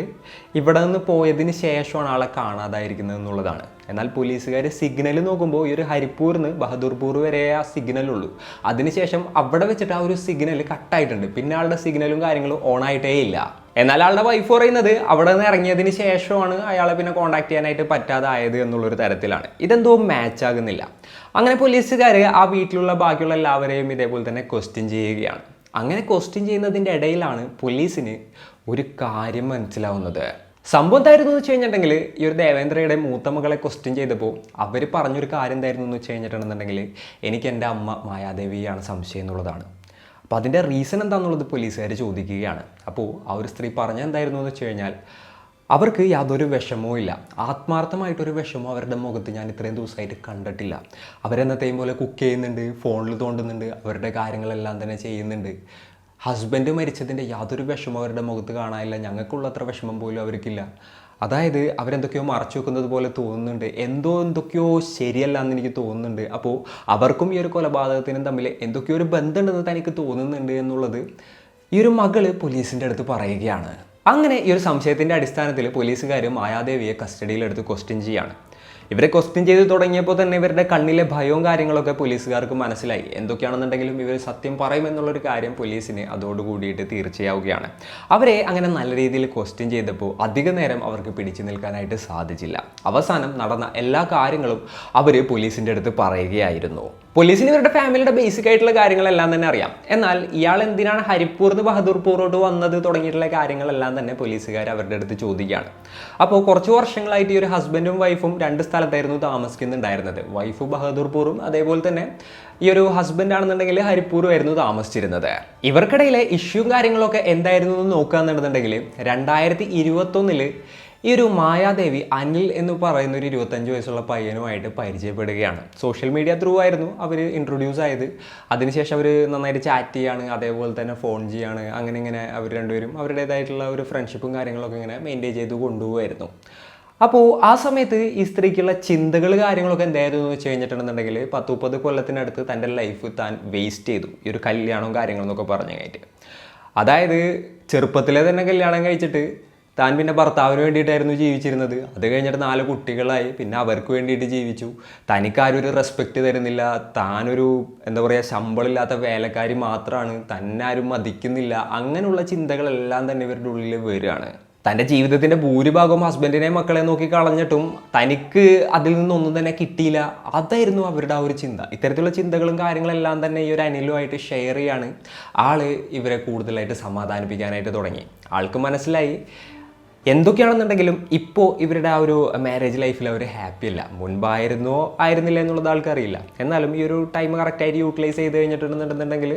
ഇവിടെ നിന്ന് പോയതിന് ശേഷമാണ് ആളെ കാണാതായിരിക്കുന്നത് എന്നുള്ളതാണ്. എന്നാൽ പോലീസുകാർ സിഗ്നൽ നോക്കുമ്പോൾ ഈ ഒരു ഹരിപ്പൂരിന്ന് ബഹദൂർപൂർ വരെ ആ സിഗ്നലുള്ളൂ. അതിനുശേഷം അവിടെ വെച്ചിട്ട് ആ ഒരു സിഗ്നൽ കട്ടായിട്ടുണ്ട്. പിന്നെ ആളുടെ സിഗ്നലും കാര്യങ്ങളും ഓൺ ആയിട്ടേ ഇല്ല. എന്നാൽ ആളുടെ വൈഫ് പറയുന്നത് അവിടെ നിന്ന് ഇറങ്ങിയതിന് ശേഷമാണ് അയാളെ പിന്നെ കോൺടാക്ട് ചെയ്യാനായിട്ട് പറ്റാതായത് എന്നുള്ളൊരു തരത്തിലാണ്. ഇതെന്തോ മാച്ച് ആകുന്നില്ല. അങ്ങനെ പോലീസുകാർ ആ വീട്ടിലുള്ള ബാക്കിയുള്ള എല്ലാവരെയും ഇതേപോലെ തന്നെ ക്വസ്റ്റ്യൻ ചെയ്യുകയാണ്. അങ്ങനെ ക്വസ്റ്റ്യൻ ചെയ്യുന്നതിൻ്റെ ഇടയിലാണ് പോലീസിന് ഒരു കാര്യം മനസ്സിലാവുന്നത്. സംഭവം എന്തായിരുന്നു എന്ന് വെച്ച് കഴിഞ്ഞിട്ടുണ്ടെങ്കിൽ ഈ ഒരു ദേവേന്ദ്രയുടെ മൂത്ത മകളെ ക്വസ്റ്റ്യൻ ചെയ്തപ്പോൾ അവർ പറഞ്ഞൊരു കാര്യം എന്തായിരുന്നു എന്ന് വെച്ച് കഴിഞ്ഞിട്ടുണ്ടെന്നുണ്ടെങ്കിൽ എനിക്ക് എൻ്റെ അമ്മ മായാദേവിയാണ് സംശയം എന്നുള്ളതാണ്. അപ്പോൾ അതിൻ്റെ റീസൺ എന്താണെന്നുള്ളത് പോലീസുകാർ ചോദിക്കുകയാണ്. അപ്പോൾ ആ ഒരു സ്ത്രീ പറഞ്ഞ എന്തായിരുന്നു എന്ന് വെച്ച് കഴിഞ്ഞാൽ അവർക്ക് യാതൊരു വിഷമവും ഇല്ല, ആത്മാർത്ഥമായിട്ടൊരു വിഷമവും അവരുടെ മുഖത്ത് ഞാൻ ഇത്രയും ദിവസമായിട്ട് കണ്ടിട്ടില്ല. അവരെന്നത്തെയും പോലെ കുക്ക് ചെയ്യുന്നുണ്ട്, ഫോണിൽ തോണ്ടുന്നുണ്ട്, അവരുടെ കാര്യങ്ങളെല്ലാം തന്നെ ചെയ്യുന്നുണ്ട്. ഹസ്ബൻഡ് മരിച്ചതിൻ്റെ യാതൊരു വിഷമവും അവരുടെ മുഖത്ത് കാണാനില്ല, ഞങ്ങൾക്കുള്ളത്ര വിഷമം പോലും അവർക്കില്ല. അതായത് അവരെന്തൊക്കെയോ മറച്ചു വെക്കുന്നത് പോലെ തോന്നുന്നുണ്ട്, എന്തൊക്കെയോ ശരിയല്ല എന്ന് എനിക്ക് തോന്നുന്നുണ്ട്. അപ്പോൾ അവർക്കും ഈ ഒരു കൊലപാതകത്തിനും തമ്മിൽ എന്തൊക്കെയോ ഒരു ബന്ധമുണ്ടെന്ന് തനിക്ക് തോന്നുന്നുണ്ട് എന്നുള്ളത് ഈ ഒരു മകള് പോലീസിൻ്റെ അടുത്ത് പറയുകയാണ്. അങ്ങനെ ഈ ഒരു സംശയത്തിൻ്റെ അടിസ്ഥാനത്തിൽ പോലീസുകാർ മായാദേവിയെ കസ്റ്റഡിയിലെടുത്ത് ക്വസ്റ്റ്യൻ ചെയ്യാണ്. ഇവരെ ക്വസ്റ്റ്യൻ ചെയ്ത് തുടങ്ങിയപ്പോൾ തന്നെ ഇവരുടെ കണ്ണിലെ ഭയവും കാര്യങ്ങളൊക്കെ പോലീസുകാർക്ക് മനസ്സിലായി. എന്തൊക്കെയാണെന്നുണ്ടെങ്കിലും ഇവർ സത്യം പറയുമെന്നുള്ളൊരു കാര്യം പോലീസിന് അതോടുകൂടിയിട്ട് തീർച്ചയാവുകയാണ്. അവരെ അങ്ങനെ നല്ല രീതിയിൽ ക്വസ്റ്റ്യൻ ചെയ്തപ്പോൾ അധിക നേരം അവർക്ക് പിടിച്ചു നിൽക്കാനായിട്ട് സാധിച്ചില്ല. അവസാനം നടന്ന എല്ലാ കാര്യങ്ങളും അവർ പോലീസിൻ്റെ അടുത്ത് പറയുകയായിരുന്നു. പോലീസിന് ഇവരുടെ ഫാമിലിയുടെ ബേസിക് ആയിട്ടുള്ള കാര്യങ്ങളെല്ലാം തന്നെ അറിയാം. എന്നാൽ ഇയാൾ എന്തിനാണ് ഹരിപ്പൂർന്ന് ബഹദൂർപൂരോട്ട് വന്നത് തുടങ്ങിയിട്ടുള്ള കാര്യങ്ങളെല്ലാം തന്നെ പോലീസുകാർ അവരുടെ അടുത്ത് ചോദിക്കുകയാണ്. അപ്പോൾ കുറച്ച് വർഷങ്ങളായിട്ട് ഈ ഒരു ഹസ്ബൻഡും വൈഫും 2 സ്ഥലത്തായിരുന്നു താമസിക്കുന്നുണ്ടായിരുന്നത്. വൈഫ് ബഹദൂർപൂറും അതേപോലെ തന്നെ ഈ ഒരു ഹസ്ബൻഡ് ആണെന്നുണ്ടെങ്കിൽ ഹരിപ്പൂറും ആയിരുന്നു താമസിച്ചിരുന്നത്. ഇവർക്കിടയിലെ ഇഷ്യൂവും കാര്യങ്ങളൊക്കെ എന്തായിരുന്നു എന്ന് നോക്കുകയെന്നുണ്ടെന്നുണ്ടെങ്കിൽ 2021 ഈ ഒരു മായാദേവി അനിൽ എന്ന് പറയുന്ന ഒരു 25 വയസ്സുള്ള പയ്യനുമായിട്ട് പരിചയപ്പെടുകയാണ്. സോഷ്യൽ മീഡിയ ത്രൂ ആയിരുന്നു അവർ ഇൻട്രൊഡ്യൂസ് ആയത്. അതിനുശേഷം അവർ നന്നായിട്ട് ചാറ്റ് ചെയ്യാണ്, അതേപോലെ തന്നെ ഫോൺ ചെയ്യാണ്. അങ്ങനെ ഇങ്ങനെ അവർ രണ്ടുപേരും അവരുടേതായിട്ടുള്ള ഒരു ഫ്രണ്ട്ഷിപ്പും കാര്യങ്ങളൊക്കെ ഇങ്ങനെ മെയിൻറ്റെയിൻ ചെയ്ത് കൊണ്ടുപോകുമായിരുന്നു. അപ്പോൾ ആ സമയത്ത് ഈ സ്ത്രീക്കുള്ള ചിന്തകൾ കാര്യങ്ങളൊക്കെ എന്തായിരുന്നു എന്ന് വെച്ച് കഴിഞ്ഞിട്ടുണ്ടെന്നുണ്ടെങ്കിൽ 10-30 കൊല്ലത്തിനടുത്ത് തൻ്റെ ലൈഫ് താൻ വേസ്റ്റ് ചെയ്തു ഈ ഒരു കല്യാണവും കാര്യങ്ങളെന്നൊക്കെ പറഞ്ഞു കഴിഞ്ഞിട്ട്. അതായത് ചെറുപ്പത്തിലെ തന്നെ കല്യാണം കഴിച്ചിട്ട് താൻ പിന്നെ ഭർത്താവിന് വേണ്ടിയിട്ടായിരുന്നു ജീവിച്ചിരുന്നത്. അത് കഴിഞ്ഞിട്ട് 4 കുട്ടികളായി, പിന്നെ അവർക്ക് വേണ്ടിയിട്ട് ജീവിച്ചു. തനിക്കാരും ഒരു റെസ്പെക്റ്റ് തരുന്നില്ല, താനൊരു എന്താ പറയുക ശമ്പളമില്ലാത്ത വേലക്കാരി മാത്രമാണ്, തന്നെ ആരും മതിക്കുന്നില്ല. അങ്ങനെയുള്ള ചിന്തകളെല്ലാം തന്നെ ഇവരുടെ ഉള്ളിൽ വരികയാണ്. തൻ്റെ ജീവിതത്തിൻ്റെ ഭൂരിഭാഗവും ഹസ്ബൻഡിനെ മക്കളെ നോക്കി കളഞ്ഞിട്ടും തനിക്ക് അതിൽ നിന്നൊന്നും തന്നെ കിട്ടിയില്ല. അതായിരുന്നു അവരുടെ ആ ഒരു ചിന്ത. ഇത്തരത്തിലുള്ള ചിന്തകളും കാര്യങ്ങളെല്ലാം തന്നെ ഈ ഒരു അനിലുമായിട്ട് ഷെയർ ചെയ്യാണ്. ആള് ഇവരെ കൂടുതലായിട്ട് സമാധാനിപ്പിക്കാനായിട്ട് തുടങ്ങി. ആൾക്ക് മനസ്സിലായി എന്തൊക്കെയാണെന്നുണ്ടെങ്കിലും ഇപ്പോൾ ഇവരുടെ ആ ഒരു മാരേജ് ലൈഫിൽ അവർ ഹാപ്പി അല്ല. മുൻപായിരുന്നോ ആയിരുന്നില്ല എന്നുള്ളത് ആൾക്കറിയില്ല. എന്നാലും ഈ ഒരു ടൈം കറക്റ്റായിട്ട് യൂട്ടിലൈസ് ചെയ്ത് കഴിഞ്ഞിട്ടുണ്ടെന്നുണ്ടെങ്കിൽ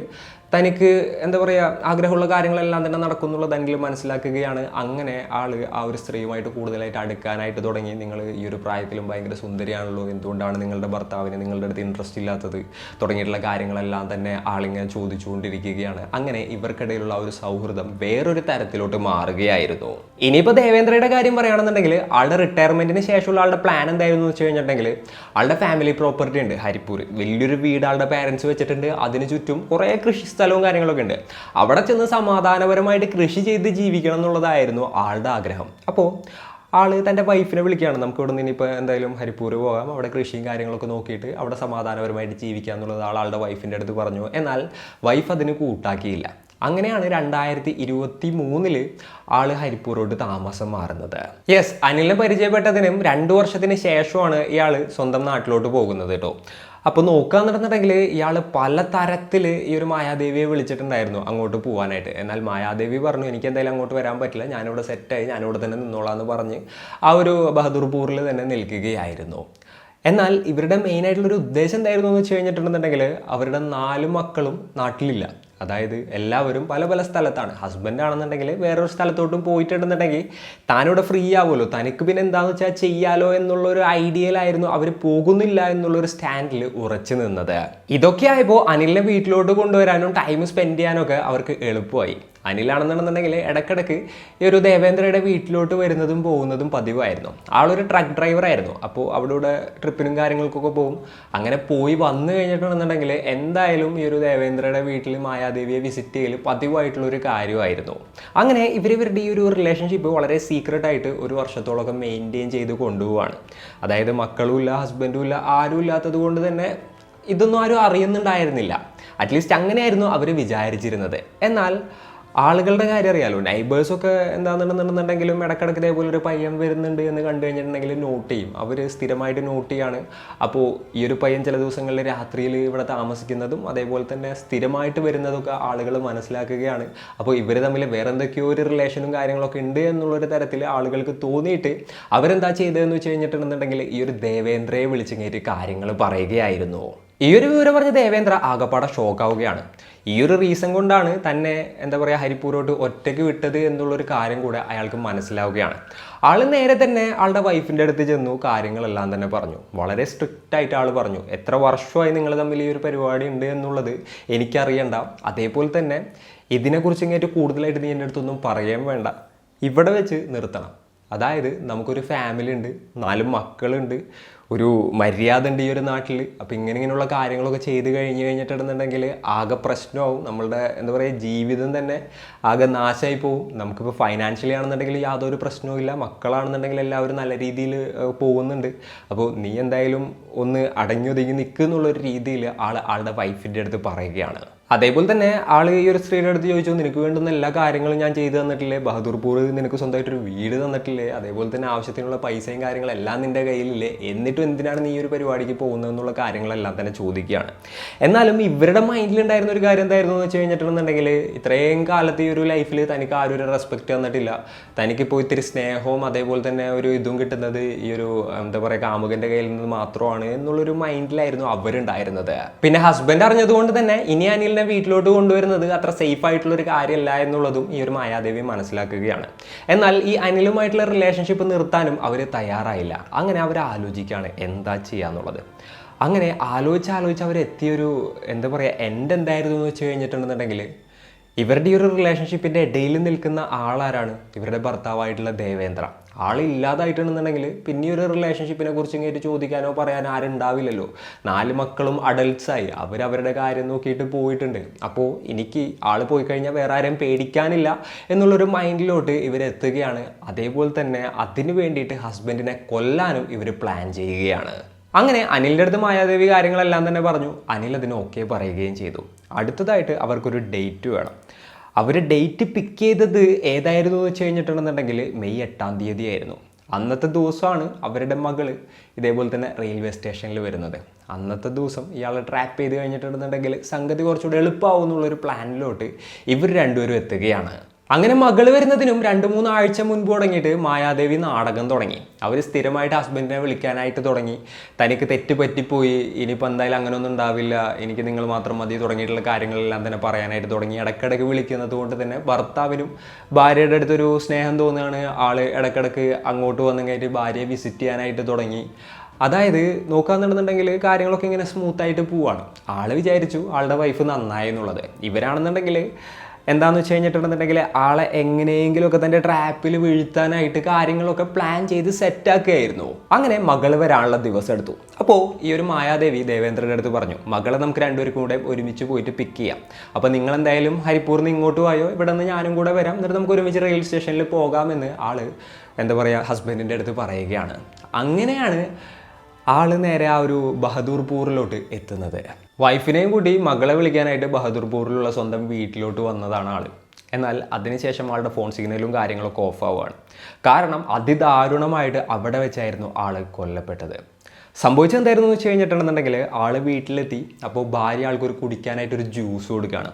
തനിക്ക് എന്താ പറയുക ആഗ്രഹമുള്ള കാര്യങ്ങളെല്ലാം തന്നെ നടക്കുന്നുള്ളതെങ്കിലും മനസ്സിലാക്കുകയാണ്. അങ്ങനെ ആൾ ആ ഒരു സ്ത്രീയുമായിട്ട് കൂടുതലായിട്ട് അടുക്കാനായിട്ട് തുടങ്ങി. നിങ്ങൾ ഈ ഒരു പ്രായത്തിലും ഭയങ്കര സുന്ദരിയാണല്ലോ, എന്തുകൊണ്ടാണ് നിങ്ങളുടെ ഭർത്താവിന് നിങ്ങളുടെ അടുത്ത് ഇൻട്രസ്റ്റ് ഇല്ലാത്തത് തുടങ്ങിയിട്ടുള്ള കാര്യങ്ങളെല്ലാം തന്നെ ആളിങ്ങനെ ചോദിച്ചുകൊണ്ടിരിക്കുകയാണ്. അങ്ങനെ ഇവർക്കിടയിലുള്ള ഒരു സൗഹൃദം വേറൊരു തരത്തിലോട്ട് മാറുകയായിരുന്നു. ഇനിയിപ്പോൾ ദേവേന്ദ്രയുടെ കാര്യം പറയുകയാണെന്നുണ്ടെങ്കിൽ ആളുടെ റിട്ടയർമെൻറ്റിന് ശേഷമുള്ള ആളുടെ പ്ലാൻ എന്തായിരുന്നു എന്ന് വെച്ച് കഴിഞ്ഞിട്ടുണ്ടെങ്കിൽ ആളുടെ ഫാമിലി പ്രോപ്പർട്ടി ഉണ്ട് ഹരിപ്പൂർ. വലിയൊരു വീട് ആളുടെ പാരൻസ് വെച്ചിട്ടുണ്ട്. അതിന് ചുറ്റും കുറേ കൃഷി സ്ഥലവും കാര്യങ്ങളൊക്കെ ഉണ്ട്. അവിടെ ചെന്ന് സമാധാനപരമായിട്ട് കൃഷി ചെയ്ത് ജീവിക്കണം എന്നുള്ളതായിരുന്നു ആളുടെ ആഗ്രഹം. അപ്പോൾ ആൾ തൻ്റെ വൈഫിനെ വിളിക്കുകയാണ്, നമുക്ക് ഇവിടെ നിന്ന് ഇനിയിപ്പോൾ എന്തായാലും ഹരിപ്പൂർ പോകാം, അവിടെ കൃഷിയും കാര്യങ്ങളൊക്കെ നോക്കിയിട്ട് അവിടെ സമാധാനപരമായിട്ട് ജീവിക്കുക എന്നുള്ളത് ആളുടെ വൈഫിൻ്റെ അടുത്ത് പറഞ്ഞു. എന്നാൽ വൈഫ് അതിന് കൂട്ടാക്കിയില്ല. അങ്ങനെയാണ് 2023 ആൾ ഹരിപ്പൂരോട്ട് താമസം മാറുന്നത്. യെസ്, അനിലിനെ പരിചയപ്പെട്ടതിനും 2 വർഷത്തിന് ശേഷമാണ് ഇയാൾ സ്വന്തം നാട്ടിലോട്ട് പോകുന്നത് കേട്ടോ. അപ്പോൾ നോക്കുകയെന്നുണ്ടെന്നുണ്ടെങ്കിൽ ഇയാൾ പല തരത്തിൽ ഈ ഒരു മായാദേവിയെ വിളിച്ചിട്ടുണ്ടായിരുന്നു അങ്ങോട്ട് പോകാനായിട്ട്. എന്നാൽ മായാദേവി പറഞ്ഞു എനിക്ക് എന്തായാലും അങ്ങോട്ട് വരാൻ പറ്റില്ല, ഞാനിവിടെ സെറ്റായി, ഞാനിവിടെ തന്നെ നിന്നോളാം എന്ന് പറഞ്ഞ് ആ ഒരു ബഹദൂർപൂരിൽ തന്നെ നിൽക്കുകയായിരുന്നു. എന്നാൽ ഇവരുടെ മെയിനായിട്ടുള്ളൊരു ഉദ്ദേശം എന്തായിരുന്നു എന്ന് വെച്ച് കഴിഞ്ഞിട്ടുണ്ടെന്നുണ്ടെങ്കിൽ അവരുടെ 4 മക്കളും നാട്ടിലില്ല. അതായത് എല്ലാവരും പല പല സ്ഥലത്താണ്. ഹസ്ബൻഡ് ആണെന്നുണ്ടെങ്കിൽ വേറൊരു സ്ഥലത്തോട്ടും പോയിട്ടുണ്ടെന്നുണ്ടെങ്കിൽ താനിവിടെ ഫ്രീ ആവുമല്ലോ, തനിക്ക് പിന്നെ എന്താണെന്ന് വെച്ചാൽ ചെയ്യാലോ എന്നുള്ളൊരു ഐഡിയയിലായിരുന്നു അവർ പോകുന്നില്ല എന്നുള്ളൊരു സ്റ്റാൻഡിൽ ഉറച്ചു നിന്നത്. ഇതൊക്കെ ആയപ്പോൾ അനിലിനെ വീട്ടിലോട്ട് കൊണ്ടുവരാനും ടൈം സ്പെൻഡ് ചെയ്യാനൊക്കെ അവർക്ക് എളുപ്പമായി. അനിലാണെന്നുണ്ടെന്നുണ്ടെങ്കിൽ ഇടയ്ക്കിടയ്ക്ക് ഈ ഒരു ദേവേന്ദ്രയുടെ വീട്ടിലോട്ട് വരുന്നതും പോകുന്നതും പതിവായിരുന്നു. ആളൊരു ട്രക്ക് ഡ്രൈവറായിരുന്നു. അപ്പോൾ അവിടെ ട്രിപ്പിനും കാര്യങ്ങൾക്കൊക്കെ പോകും. അങ്ങനെ പോയി വന്നു കഴിഞ്ഞിട്ടുണ്ടെന്നുണ്ടെങ്കിൽ എന്തായാലും ഈ ഒരു ദേവേന്ദ്രയുടെ വീട്ടിൽ മായാദേവിയെ വിസിറ്റ് ചെയ്യൽ പതിവായിട്ടുള്ളൊരു കാര്യമായിരുന്നു. അങ്ങനെ ഇവരുടെ ഈ ഒരു റിലേഷൻഷിപ്പ് വളരെ സീക്രട്ടായിട്ട് 1 വർഷത്തോളമൊക്കെ മെയിൻറ്റെയിൻ ചെയ്ത് കൊണ്ടുപോവാണ്. അതായത് മക്കളും ഇല്ല, ഹസ്ബൻഡും ഇല്ല, ആരും ഇല്ലാത്തത് കൊണ്ട് തന്നെ ഇതൊന്നും ആരും അറിയുന്നുണ്ടായിരുന്നില്ല. അറ്റ്ലീസ്റ്റ് അങ്ങനെയായിരുന്നു അവർ വിചാരിച്ചിരുന്നത്. എന്നാൽ ആളുകളുടെ കാര്യം അറിയാലോ, നൈബേഴ്സൊക്കെ എന്താണെന്നുണ്ടെന്നുണ്ടെങ്കിലും ഇടയ്ക്കിടയ്ക്ക് ഇതേപോലെ ഒരു പയ്യൻ വരുന്നുണ്ട് എന്ന് കണ്ടു കഴിഞ്ഞിട്ടുണ്ടെങ്കിൽ നോട്ട് ചെയ്യും. അവർ സ്ഥിരമായിട്ട് നോട്ട് ചെയ്യാണ്. അപ്പോൾ ഈ ഒരു പയ്യൻ ചില ദിവസങ്ങളിൽ രാത്രിയിൽ ഇവിടെ താമസിക്കുന്നതും അതേപോലെ തന്നെ സ്ഥിരമായിട്ട് വരുന്നതൊക്കെ ആളുകൾ മനസ്സിലാക്കുകയാണ്. അപ്പോൾ ഇവർ തമ്മിൽ വേറെ എന്തൊക്കെയോ ഒരു റിലേഷനും കാര്യങ്ങളൊക്കെ ഉണ്ട് എന്നുള്ളൊരു തരത്തിൽ ആളുകൾക്ക് തോന്നിയിട്ട് അവരെന്താ ചെയ്തതെന്ന് വെച്ച് കഴിഞ്ഞിട്ടുണ്ടെന്നുണ്ടെങ്കിൽ ഈ ഒരു ദേവേന്ദ്രയെ വിളിച്ചു കയറ്റി കാര്യങ്ങൾ പറയുകയായിരുന്നു. ഈ ഒരു വിവരം പറഞ്ഞ ദേവേന്ദ്ര ആകപ്പാടെ ഷോക്കാവുകയാണ്. ഈ ഒരു റീസൺ കൊണ്ടാണ് തന്നെ എന്താ പറയുക ഹരിപ്പൂരോട്ട് ഒറ്റയ്ക്ക് വിട്ടത് എന്നുള്ളൊരു കാര്യം കൂടെ അയാൾക്ക് മനസ്സിലാവുകയാണ്. ആൾ നേരെ തന്നെ ആളുടെ വൈഫിൻ്റെ അടുത്ത് ചെന്നു കാര്യങ്ങളെല്ലാം തന്നെ പറഞ്ഞു. വളരെ സ്ട്രിക്റ്റ് ആയിട്ട് ആൾ പറഞ്ഞു, എത്ര വർഷമായി നിങ്ങൾ തമ്മിൽ ഈ ഒരു പരിപാടി ഉണ്ട് എന്നുള്ളത് എനിക്കറിയണ്ട, അതേപോലെ തന്നെ ഇതിനെക്കുറിച്ച് ഇങ്ങോട്ട് കൂടുതലായിട്ട് നീ എൻ്റെ അടുത്തൊന്നും പറയാൻ വേണ്ട, ഇവിടെ വെച്ച് നിർത്തണം. അതായത് നമുക്കൊരു ഫാമിലി ഉണ്ട്, 4 മക്കളുണ്ട്, ഒരു മര്യാദ ഉണ്ട് ഈ ഒരു നാട്ടിൽ. അപ്പോൾ ഇങ്ങനെയുള്ള കാര്യങ്ങളൊക്കെ ചെയ്ത് കഴിഞ്ഞിട്ടുണ്ടെന്നുണ്ടെങ്കിൽ ആകെ പ്രശ്നമാവും. നമ്മളുടെ എന്താ പറയുക ജീവിതം തന്നെ ആകെ നാശമായി പോവും. നമുക്കിപ്പോൾ ഫൈനാൻഷ്യലി ആണെന്നുണ്ടെങ്കിൽ യാതൊരു പ്രശ്നവും ഇല്ല, മക്കളാണെന്നുണ്ടെങ്കിൽ എല്ലാവരും നല്ല രീതിയിൽ പോകുന്നുണ്ട്. അപ്പോൾ നീ എന്തായാലും ഒന്ന് അടങ്ങി നിൽക്കുക എന്നുള്ളൊരു രീതിയിൽ ആളുടെ വൈഫിൻ്റെ അടുത്ത് പറയുകയാണ്. അതേപോലെ തന്നെ ആൾ ഈ ഒരു സ്ത്രീയുടെ അടുത്ത് ചോദിച്ചു, നിനക്ക് വേണ്ടുന്ന എല്ലാ കാര്യങ്ങളും ഞാൻ ചെയ്തു തന്നിട്ടില്ലേ, ബഹദൂർപൂർ നിനക്ക് സ്വന്തമായിട്ടൊരു വീട് തന്നിട്ടില്ലേ, അതേപോലെ തന്നെ ആവശ്യത്തിനുള്ള പൈസയും കാര്യങ്ങളെല്ലാം നിൻ്റെ കയ്യിലില്ലേ, എന്നിട്ടും എന്തിനാണ് നീ ഒരു പരിപാടിക്ക് പോകുന്നതെന്നുള്ള കാര്യങ്ങളെല്ലാം തന്നെ ചോദിക്കുകയാണ്. എന്നാലും ഇവരുടെ മൈൻഡിലുണ്ടായിരുന്ന ഒരു കാര്യം എന്തായിരുന്നു എന്ന് വെച്ച് കഴിഞ്ഞിട്ടുണ്ടെന്നുണ്ടെങ്കിൽ ഇത്രയും കാലത്ത് ഈ ഒരു ലൈഫിൽ തനിക്ക് ആരും ഒരു റെസ്പെക്റ്റ് തന്നിട്ടില്ല, തനിക്കിപ്പോൾ ഇത്തിരി സ്നേഹവും അതേപോലെ തന്നെ ഒരു ഇതും കിട്ടുന്നത് ഈ ഒരു എന്താ പറയുക കാമുകൻ്റെ കയ്യിൽ നിന്ന് മാത്രമാണ് പ്രശ്നമാണ് എന്നുള്ളൊരു മൈൻഡിലായിരുന്നു അവരുണ്ടായിരുന്നത്. പിന്നെ ഹസ്ബൻഡ് അറിഞ്ഞതുകൊണ്ട് തന്നെ ഇനി അനിലിനെ വീട്ടിലോട്ട് കൊണ്ടുവരുന്നത് അത്ര സേഫ് ആയിട്ടുള്ളൊരു കാര്യമല്ല എന്നുള്ളതും ഈ ഒരു മായാദേവി മനസ്സിലാക്കുകയാണ്. എന്നാൽ ഈ അനിലുമായിട്ടുള്ള റിലേഷൻഷിപ്പ് നിർത്താനും അവർ തയ്യാറായില്ല. അങ്ങനെ അവർ ആലോചിക്കുകയാണ് എന്താ ചെയ്യാന്നുള്ളത്. അങ്ങനെ ആലോചിച്ച് അവരെത്തിയൊരു എന്താ പറയുക എൻഡ് എന്തായിരുന്നു എന്ന് വെച്ച് കഴിഞ്ഞിട്ടുണ്ടെന്നുണ്ടെങ്കിൽ, ഇവരുടെ ഈ ഒരു റിലേഷൻഷിപ്പിൻ്റെ ഇടയിൽ നിൽക്കുന്ന ആളാരാണ്? ഇവരുടെ ഭർത്താവായിട്ടുള്ള ദേവേന്ദ്ര. ആളില്ലാതായിട്ടുണ്ടെന്നുണ്ടെങ്കിൽ പിന്നെ ഈ ഒരു റിലേഷൻഷിപ്പിനെ കുറിച്ച് ഇങ്ങോട്ട് ചോദിക്കാനോ പറയാനോ ആരുണ്ടാവില്ലല്ലോ. 4 മക്കളും അഡൾട്ട്സായി, അവരവരുടെ കാര്യം നോക്കിയിട്ട് പോയിട്ടുണ്ട്. അപ്പോൾ എനിക്ക് ആൾ പോയി കഴിഞ്ഞാൽ വേറെ ആരെയും പേടിക്കാനില്ല എന്നുള്ളൊരു മൈൻഡിലോട്ട് ഇവരെത്തുകയാണ്. അതേപോലെ തന്നെ അതിന് വേണ്ടിയിട്ട് ഹസ്ബൻഡിനെ കൊല്ലാനും ഇവർ പ്ലാൻ ചെയ്യുകയാണ്. അങ്ങനെ അനിലിൻ്റെ അടുത്ത് മായാദേവി കാര്യങ്ങളെല്ലാം തന്നെ പറഞ്ഞു. അനിൽ അതിന് ഓക്കെ പറയുകയും ചെയ്തു. അടുത്തതായിട്ട് അവർക്കൊരു ഡേറ്റ് വേണം. അവർ ഡേറ്റ് പിക്ക് ചെയ്തത് ഏതായിരുന്നു എന്ന് വെച്ച് കഴിഞ്ഞിട്ടുണ്ടെന്നുണ്ടെങ്കിൽ മെയ് 8-ാം തീയതി ആയിരുന്നു. അന്നത്തെ ദിവസമാണ് അവരുടെ മകള് ഇതേപോലെ തന്നെ റെയിൽവേ സ്റ്റേഷനിൽ വരുന്നത്. അന്നത്തെ ദിവസം ഇയാളെ ട്രാപ്പ് ചെയ്ത് കഴിഞ്ഞിട്ടുണ്ടെന്നുണ്ടെങ്കിൽ സംഗതി കുറച്ചുകൂടെ എളുപ്പമാവും എന്നുള്ളൊരു പ്ലാനിലോട്ട് ഇവർ രണ്ടുപേരും എത്തുകയാണ്. അങ്ങനെ മകള് വരുന്നതിനും 2-3 ആഴ്ച മുൻപ് തുടങ്ങിയിട്ട് മായാദേവി നാടകം തുടങ്ങി. അവർ സ്ഥിരമായിട്ട് ഹസ്ബൻഡിനെ വിളിക്കാനായിട്ട് തുടങ്ങി. തനിക്ക് തെറ്റ് പറ്റിപ്പോയി, ഇനിയിപ്പോൾ എന്തായാലും അങ്ങനെ ഒന്നും ഉണ്ടാവില്ല, എനിക്ക് നിങ്ങൾ മാത്രം മതി തുടങ്ങിയിട്ടുള്ള കാര്യങ്ങളെല്ലാം തന്നെ പറയാനായിട്ട് തുടങ്ങി. ഇടയ്ക്കിടയ്ക്ക് വിളിക്കുന്നത് കൊണ്ട് തന്നെ ഭർത്താവിനും ഭാര്യയുടെ അടുത്തൊരു സ്നേഹം തോന്നുകയാണ്. ആള് ഇടയ്ക്കിടയ്ക്ക് അങ്ങോട്ട് വന്നു കഴിഞ്ഞിട്ട് ഭാര്യയെ വിസിറ്റ് ചെയ്യാനായിട്ട് തുടങ്ങി. അതായത് നോക്കാന്നുണ്ടെന്നുണ്ടെങ്കിൽ കാര്യങ്ങളൊക്കെ ഇങ്ങനെ സ്മൂത്തായിട്ട് പോവാണ്. ആൾ വിചാരിച്ചു ആളുടെ വൈഫ് നന്നായി എന്നുള്ളത്. ഇവരാണെന്നുണ്ടെങ്കിൽ എന്താണെന്ന് വെച്ച് കഴിഞ്ഞിട്ടുണ്ടെന്നുണ്ടെങ്കിൽ ആളെ എങ്ങനെയെങ്കിലുമൊക്കെ തൻ്റെ ട്രാപ്പിൽ വീഴ്ത്താനായിട്ട് കാര്യങ്ങളൊക്കെ പ്ലാൻ ചെയ്ത് സെറ്റാക്കുകയായിരുന്നു. അങ്ങനെ മകൾ വരാനുള്ള ദിവസം എടുത്തു. അപ്പോൾ ഈ ഒരു മായാദേവി ദേവേന്ദ്രൻ്റെ അടുത്ത് പറഞ്ഞു, മകളെ നമുക്ക് രണ്ടുപേർക്കും കൂടെ ഒരുമിച്ച് പോയിട്ട് പിക്ക് ചെയ്യാം. അപ്പോൾ നിങ്ങൾ എന്തായാലും ഹരിപ്പൂരിൽ നിന്ന് ഇങ്ങോട്ട് പോയോ, ഇവിടെ നിന്ന് ഞാനും കൂടെ വരാം, എന്നിട്ട് നമുക്ക് ഒരുമിച്ച് റെയിൽ സ്റ്റേഷനിൽ പോകാമെന്ന് ആൾ എന്താ പറയുക ഹസ്ബൻഡിൻ്റെ അടുത്ത് പറയുകയാണ്. അങ്ങനെയാണ് ആൾ നേരെ ആ ഒരു ബഹദൂർപൂറിലോട്ട് എത്തുന്നത്. വൈഫിനെയും കൂടി മകളെ വിളിക്കാനായിട്ട് ബഹദൂർപൂറിലുള്ള സ്വന്തം വീട്ടിലോട്ട് വന്നതാണ് ആൾ. എന്നാൽ അതിനുശേഷം ആളുടെ ഫോൺ സിഗ്നലും കാര്യങ്ങളൊക്കെ ഓഫ് ആവുകയാണ്. കാരണം അതിദാരുണമായിട്ട് അവിടെ വെച്ചായിരുന്നു ആൾ കൊല്ലപ്പെട്ടത്. സംഭവിച്ചത് എന്തായിരുന്നു എന്ന് വെച്ച് കഴിഞ്ഞിട്ടുണ്ടെന്നുണ്ടെങ്കിൽ ആൾ വീട്ടിലെത്തി. അപ്പോൾ ഭാര്യ ആൾക്കൊരു കുടിക്കാനായിട്ടൊരു ജ്യൂസ് കൊടുക്കുകയാണ്.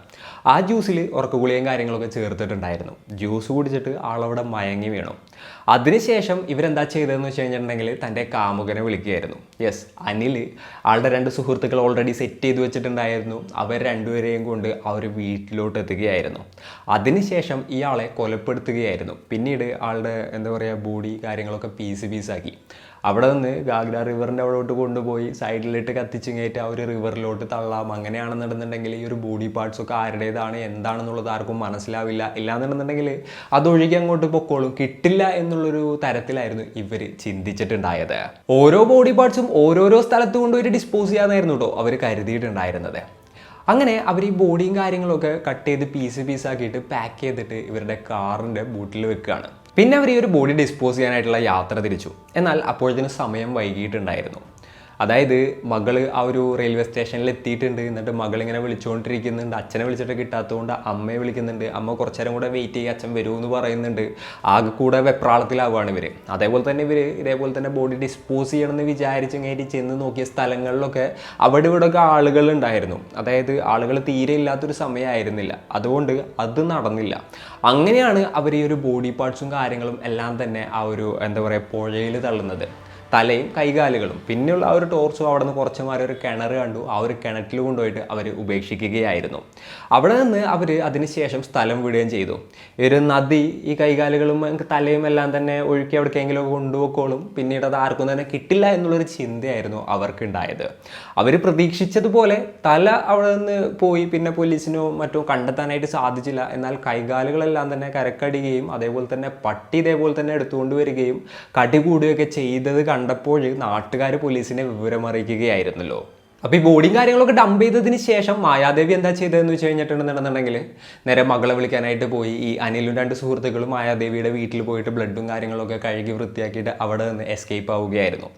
ആ ജ്യൂസിൽ ഉറക്കഗുളികയും കാര്യങ്ങളൊക്കെ ചേർത്തിട്ടുണ്ടായിരുന്നു. ജ്യൂസ് കുടിച്ചിട്ട് ആളവിടെ മയങ്ങി വീണു. അതിനുശേഷം ഇവരെന്താ ചെയ്തതെന്ന് വെച്ച് കഴിഞ്ഞിട്ടുണ്ടെങ്കിൽ തൻ്റെ കാമുകനെ വിളിക്കുകയായിരുന്നു. യെസ്, അനിൽ ആളുടെ 2 സുഹൃത്തുക്കൾ ഓൾറെഡി സെറ്റ് ചെയ്ത് വെച്ചിട്ടുണ്ടായിരുന്നു. അവർ രണ്ടുപേരെയും കൊണ്ട് ആ ഒരു വീട്ടിലോട്ട് എത്തുകയായിരുന്നു. അതിനുശേഷം ഇയാളെ കൊലപ്പെടുത്തുകയായിരുന്നു. പിന്നീട് ആളുടെ എന്താ പറയുക ബോഡി കാര്യങ്ങളൊക്കെ പീസാക്കി അവിടെ നിന്ന് ഗാഗ്ര റിവറിൻ്റെ അവിടോട്ട് കൊണ്ടുപോയി സൈഡിലിട്ട് കത്തിച്ച് കയറ്റി ആ ഒരു റിവറിലോട്ട് തള്ളാം. അങ്ങനെയാണെന്നുണ്ടെന്നുണ്ടെങ്കിൽ ഈ ഒരു ബോഡി പാർട്സൊക്കെ ആരുടേതാണ് എന്താണെന്നുള്ളത് ആർക്കും മനസ്സിലാവില്ല. ഇല്ലാന്നുണ്ടെന്നുണ്ടെങ്കിൽ അതൊഴുകി അങ്ങോട്ട് പൊക്കോളും, കിട്ടില്ല എന്നുള്ളൊരു തരത്തിലായിരുന്നു ഇവർ ചിന്തിച്ചിട്ടുണ്ടായത്. ഓരോ ബോഡി പാർട്സും ഓരോരോ സ്ഥലത്ത് കൊണ്ടുപോയി ഡിസ്പോസ് ചെയ്യാനായിരുന്നു കേട്ടോ അവർ കരുതിയിട്ടുണ്ടായിരുന്നത്. അങ്ങനെ അവർ ഈ ബോഡിയും കാര്യങ്ങളൊക്കെ കട്ട് ചെയ്ത് പീസാക്കിയിട്ട് പാക്ക് ചെയ്തിട്ട് ഇവരുടെ കാറിൻ്റെ ബൂട്ടിൽ വെക്കുകയാണ്. പിന്നെ അവർ ഈ ഒരു ബോഡി ഡിസ്പോസ് ചെയ്യാനായിട്ടുള്ള യാത്ര തിരിച്ചു. എന്നാൽ അപ്പോഴത്തേനും സമയം വൈകിയിട്ടുണ്ടായിരുന്നു. അതായത് മകൾ ആ ഒരു റെയിൽവേ സ്റ്റേഷനിൽ എത്തിയിട്ടുണ്ട്. എന്നിട്ട് മകളിങ്ങനെ വിളിച്ചുകൊണ്ടിരിക്കുന്നുണ്ട്. അച്ഛനെ വിളിച്ചിട്ട് കിട്ടാത്തതുകൊണ്ട് അമ്മയെ വിളിക്കുന്നുണ്ട്. അമ്മ കുറച്ചു നേരം കൂടെ വെയിറ്റ് ചെയ്യുക, അച്ഛൻ വരുമെന്ന് പറയുന്നുണ്ട്. ആകെ കൂടെ വെപ്രാളത്തിലാവുകയാണ് ഇവർ. അതേപോലെ തന്നെ ഇവർ ഇതേപോലെ തന്നെ ബോഡി ഡിസ്പോസ് ചെയ്യണമെന്ന് വിചാരിച്ച് കയറ്റി ചെന്ന് നോക്കിയ സ്ഥലങ്ങളിലൊക്കെ അവിടെ ഇവിടെയൊക്കെ ആളുകൾ ഉണ്ടായിരുന്നു. അതായത് ആളുകൾ തീരെ ഇല്ലാത്തൊരു സമയമായിരുന്നില്ല. അതുകൊണ്ട് അത് നടന്നില്ല. അങ്ങനെയാണ് അവർ ഈ ഒരു ബോഡി പാർട്സും കാര്യങ്ങളും എല്ലാം തന്നെ ആ ഒരു എന്താ പറയുക പുഴയിൽ തള്ളുന്നത്. തലയും കൈകാലുകളും പിന്നെയുള്ള ആ ഒരു ടോർച്ചും അവിടെ നിന്ന് കുറച്ച് മാറി ഒരു കിണർ കണ്ടു. ആ ഒരു കിണറ്റിൽ കൊണ്ടുപോയിട്ട് അവർ ഉപേക്ഷിക്കുകയായിരുന്നു. അവിടെ നിന്ന് അവർ അതിനുശേഷം സ്ഥലം വിടുകയും ചെയ്തു. ഈ ഒരു നദി ഈ കൈകാലുകളും തലയും എല്ലാം തന്നെ ഒഴുക്കി എവിടേക്കെങ്കിലും കൊണ്ടുപോയിക്കോളും, പിന്നീട് അത് ആർക്കും തന്നെ കിട്ടില്ല എന്നുള്ളൊരു ചിന്തയായിരുന്നു അവർക്കുണ്ടായത്. അവർ പ്രതീക്ഷിച്ചതുപോലെ തല അവിടെ നിന്ന് പോയി പിന്നെ പോലീസിനോ മറ്റോ കണ്ടെത്താനായിട്ട് സാധിച്ചില്ല. എന്നാൽ കൈകാലുകളെല്ലാം തന്നെ കരക്കടിയുകയും അതേപോലെ തന്നെ പട്ടി ഇതേപോലെ തന്നെ എടുത്തുകൊണ്ട് വരികയും കടികൂടുകയൊക്കെ ചെയ്തത് കണ്ടപ്പോൾ നാട്ടുകാർ പോലീസിനെ വിവരമറിയിക്കുകയായിരുന്നല്ലോ. അപ്പോൾ ഈ ബോഡിയും കാര്യങ്ങളൊക്കെ ഡംപ് ചെയ്തതിന് ശേഷം മായാദേവി എന്താ ചെയ്തതെന്ന് വെച്ച് കഴിഞ്ഞിട്ടുണ്ടെന്നുണ്ടെന്നുണ്ടെങ്കിൽ നേരെ മകളെ വിളിക്കാനായിട്ട് പോയി. ഈ അനിലും 2 സുഹൃത്തുക്കളും മായാദേവിയുടെ വീട്ടിൽ പോയിട്ട് ബ്ലഡും കാര്യങ്ങളൊക്കെ കഴുകി വൃത്തിയാക്കിയിട്ട് അവിടെ നിന്ന് എസ്കേപ്പ് ആവുകയായിരുന്നു.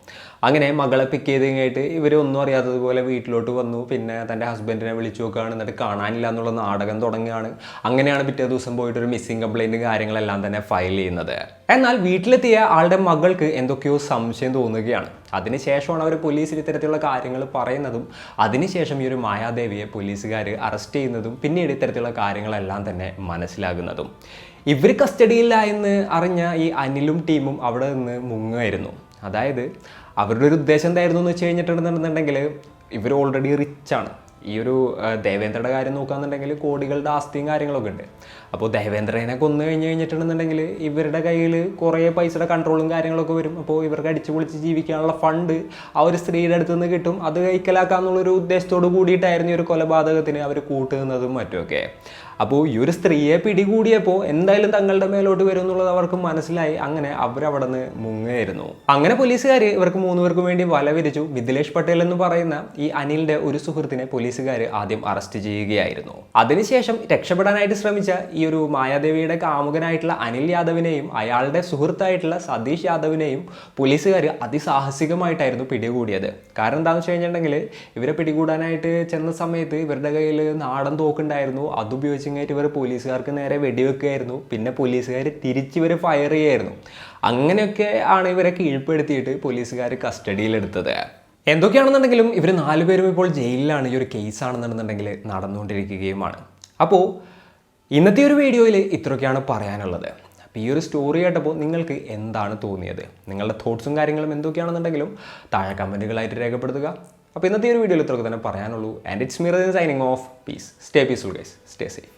അങ്ങനെ മകളെ പിക്ക് ചെയ്ത് കഴിഞ്ഞിട്ട് ഇവരൊന്നും അറിയാത്തതുപോലെ വീട്ടിലോട്ട് വന്നു. പിന്നെ തൻ്റെ ഹസ്ബൻഡിനെ വിളിച്ചു നോക്കുകയാണ്. എന്നിട്ട് കാണാനില്ല എന്നുള്ള നാടകം തുടങ്ങുകയാണ്. അങ്ങനെയാണ് പിറ്റേ ദിവസം പോയിട്ടൊരു മിസ്സിംഗ് കംപ്ലൈൻറ്റും കാര്യങ്ങളെല്ലാം തന്നെ ഫയൽ ചെയ്യുന്നത്. എന്നാൽ വീട്ടിലെത്തിയ ആളുടെ മകൾക്ക് എന്തൊക്കെയോ സംശയം തോന്നുകയാണ്. അതിനുശേഷമാണ് അവർ പോലീസിൽ ഇത്തരത്തിലുള്ള കാര്യങ്ങൾ പറയുന്നതും അതിനുശേഷം ഈ ഒരു മായാദേവിയെ പോലീസുകാർ അറസ്റ്റ് ചെയ്യുന്നതും പിന്നീട് ഇത്തരത്തിലുള്ള കാര്യങ്ങളെല്ലാം തന്നെ മനസ്സിലാകുന്നതും. ഇവർ കസ്റ്റഡിയില്ല എന്ന് അറിഞ്ഞ ഈ അനിലും ടീമും അവിടെ നിന്ന് മുങ്ങുമായിരുന്നു. അതായത് അവരുടെ ഒരു ഉദ്ദേശം എന്തായിരുന്നു എന്ന് വെച്ച് കഴിഞ്ഞിട്ടുണ്ടെന്നുണ്ടെങ്കിൽ ഇവർ ഓൾറെഡി റിച്ചാണ്. ഈ ഒരു ദേവേന്ദ്രയുടെ കാര്യം നോക്കുകയാണെന്നുണ്ടെങ്കിൽ കോടികളുടെ ആസ്തിയും കാര്യങ്ങളൊക്കെ ഉണ്ട്. അപ്പോൾ ദേവേന്ദ്രനെ കൊന്നു കഴിഞ്ഞിട്ടുണ്ടെന്നുണ്ടെങ്കിൽ ഇവരുടെ കയ്യിൽ കുറേ പൈസയുടെ കൺട്രോളും കാര്യങ്ങളൊക്കെ വരും. അപ്പോൾ ഇവർക്ക് അടിച്ചു പൊളിച്ച് ജീവിക്കാനുള്ള ഫണ്ട് ആ ഒരു സ്ത്രീയുടെ അടുത്ത് നിന്ന് കിട്ടും. അത് കൈക്കലാക്കാന്നുള്ളൊരു ഉദ്ദേശത്തോട് കൂടിയിട്ടായിരുന്നു ഈ ഒരു കൊലപാതകത്തിന് അവർ കൂട്ടുന്നതും മറ്റുമൊക്കെ. അപ്പോൾ ഈ ഒരു സ്ത്രീയെ പിടികൂടിയപ്പോൾ എന്തായാലും തങ്ങളുടെ മേലോട്ട് വരും എന്നുള്ളത് അവർക്ക് മനസ്സിലായി. അങ്ങനെ അവരവിടെ നിന്ന് മുങ്ങുകയായിരുന്നു. അങ്ങനെ പോലീസുകാർ ഇവർക്ക് 3 പേർക്കും വേണ്ടി വല വിരിച്ചു. മിഥിലേഷ് പട്ടേൽ എന്ന് പറയുന്ന ഈ അനിലിന്റെ ഒരു സുഹൃത്തിനെ പോലീസുകാർ ആദ്യം അറസ്റ്റ് ചെയ്യുകയായിരുന്നു. അതിനുശേഷം രക്ഷപ്പെടാനായിട്ട് ശ്രമിച്ച ഈ ഒരു മായാദേവിയുടെ കാമുകനായിട്ടുള്ള അനിൽ യാദവിനെയും അയാളുടെ സുഹൃത്തായിട്ടുള്ള സതീഷ് യാദവിനെയും പോലീസുകാർ അതിസാഹസികമായിട്ടായിരുന്നു പിടികൂടിയത്. കാരണം എന്താണെന്ന് വെച്ച് കഴിഞ്ഞിട്ടുണ്ടെങ്കിൽ ഇവരെ പിടികൂടാനായിട്ട് ചെന്ന സമയത്ത് ഇവരുടെ കയ്യിൽ നാടൻ തോക്കുണ്ടായിരുന്നു. അതുപയോഗിച്ച് ഇവർ പോലീസുകാർക്ക് നേരെ വെടിവെക്കുകയായിരുന്നു. പിന്നെ പോലീസുകാർ തിരിച്ചിവർ ഫയർ ചെയ്യായിരുന്നു. അങ്ങനെയൊക്കെ ആണ് ഇവരെ കീഴ്പ്പെടുത്തിയിട്ട് പോലീസുകാർ കസ്റ്റഡിയിലെടുത്തത്. എന്തൊക്കെയാണെന്നുണ്ടെങ്കിലും ഇവർ 4 പേരും ഇപ്പോൾ ജയിലിലാണ്. ഈ ഒരു കേസാണെന്നുണ്ടെന്നുണ്ടെങ്കിൽ നടന്നുകൊണ്ടിരിക്കുകയുമാണ്. അപ്പോൾ ഇന്നത്തെ ഒരു വീഡിയോയിൽ ഇത്രയൊക്കെയാണ് പറയാനുള്ളത്. അപ്പോൾ ഈ ഒരു സ്റ്റോറി കേട്ടപ്പോൾ നിങ്ങൾക്ക് എന്താണ് തോന്നിയത്? നിങ്ങളുടെ തോട്ട്സും കാര്യങ്ങളും എന്തൊക്കെയാണെന്നുണ്ടെങ്കിലും താഴെ കമൻറ്റുകളായിട്ട് രേഖപ്പെടുത്തുക. അപ്പോൾ ഇന്നത്തെ ഒരു വീഡിയോയിൽ ഇത്രയൊക്കെ തന്നെ പറയാനുള്ളൂ. And it's me signing off. Peace. Stay peaceful guys. Stay safe.